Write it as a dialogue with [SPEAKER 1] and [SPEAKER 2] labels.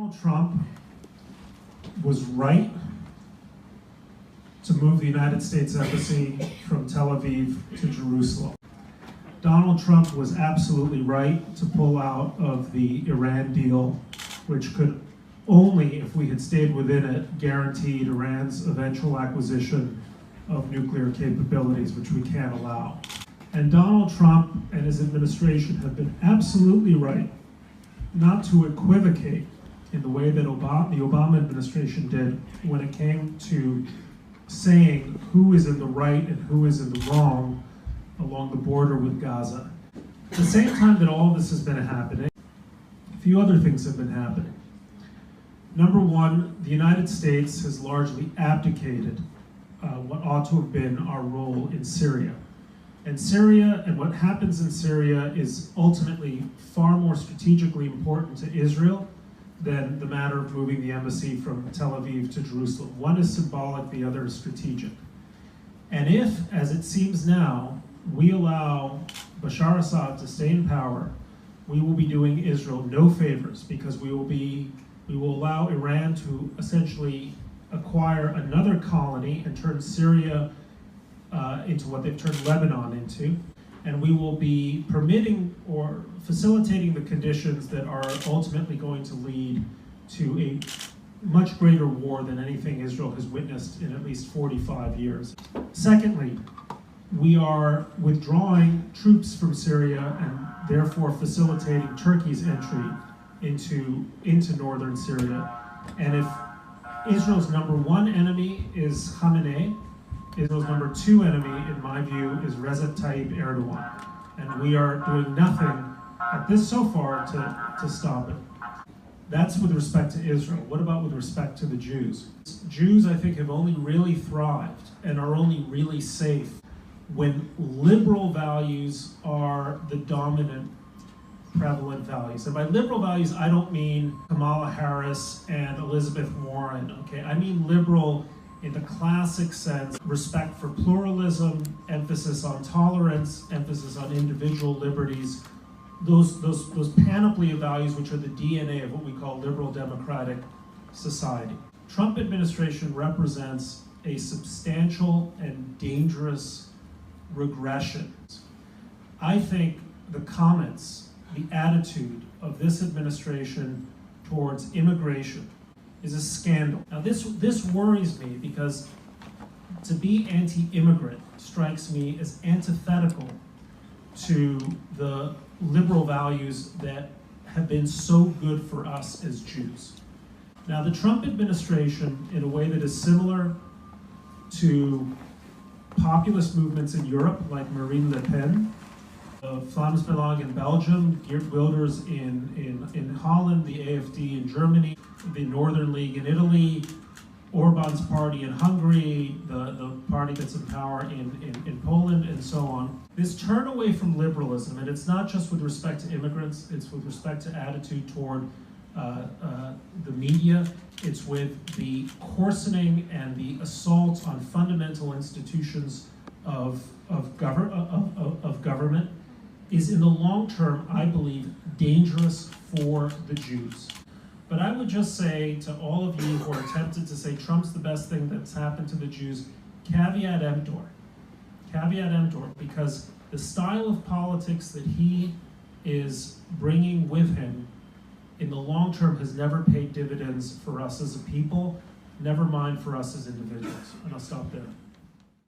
[SPEAKER 1] Donald Trump was right to move the United States Embassy from Tel Aviv to Jerusalem. Donald Trump was absolutely right to pull out of the Iran deal, which could only, if we had stayed within it, guaranteed Iran's eventual acquisition of nuclear capabilities, which we can't allow. And Donald Trump and his administration have been absolutely right not to equivocate in the way that the Obama administration did when it came to saying who is in the right and who is in the wrong along the border with Gaza. At the same time that all of this has been happening, a few other things have been happening. Number one, the United States has largely abdicated what ought to have been our role in Syria. And Syria and what happens in Syria is ultimately far more strategically important to Israel than the matter of moving the embassy from Tel Aviv to Jerusalem. One is symbolic, the other is strategic. And if, as it seems now, we allow Bashar Assad to stay in power, we will be doing Israel no favors, because we will allow Iran to essentially acquire another colony and turn Syria into what they've turned Lebanon into, and we will be permitting or facilitating the conditions that are ultimately going to lead to a much greater war than anything Israel has witnessed in at least 45 years. Secondly, we are withdrawing troops from Syria and therefore facilitating Turkey's entry into northern Syria. And if Israel's number one enemy is Khamenei, Israel's number two enemy, in my view, is Recep Tayyip Erdogan. And we are doing nothing at this so far to stop it. That's with respect to Israel. What about with respect to the Jews? Jews, I think, have only really thrived and are only really safe when liberal values are the dominant prevalent values. And by liberal values, I don't mean Kamala Harris and Elizabeth Warren, okay? I mean liberal in the classic sense: respect for pluralism, emphasis on tolerance, emphasis on individual liberties, those panoply of values which are the DNA of what we call liberal democratic society. Trump administration represents a substantial and dangerous regression. I think the comments, the attitude of this administration towards immigration is a scandal. Now this worries me, because to be anti-immigrant strikes me as antithetical to the liberal values that have been so good for us as Jews. Now the Trump administration, in a way that is similar to populist movements in Europe like Marine Le Pen, Vlaams Belang in Belgium, Geert Wilders in Holland, the AfD in Germany, the Northern League in Italy, Orban's party in Hungary, the party that's in power in Poland, and so on. This turn away from liberalism, and it's not just with respect to immigrants, it's with respect to attitude toward the media, it's with the coarsening and the assault on fundamental institutions of government, is in the long term, I believe, dangerous for the Jews. But I would just say to all of you who are tempted to say Trump's the best thing that's happened to the Jews, caveat emptor. Caveat emptor, because the style of politics that he is bringing with him in the long term has never paid dividends for us as a people, never mind for us as individuals. And I'll stop there.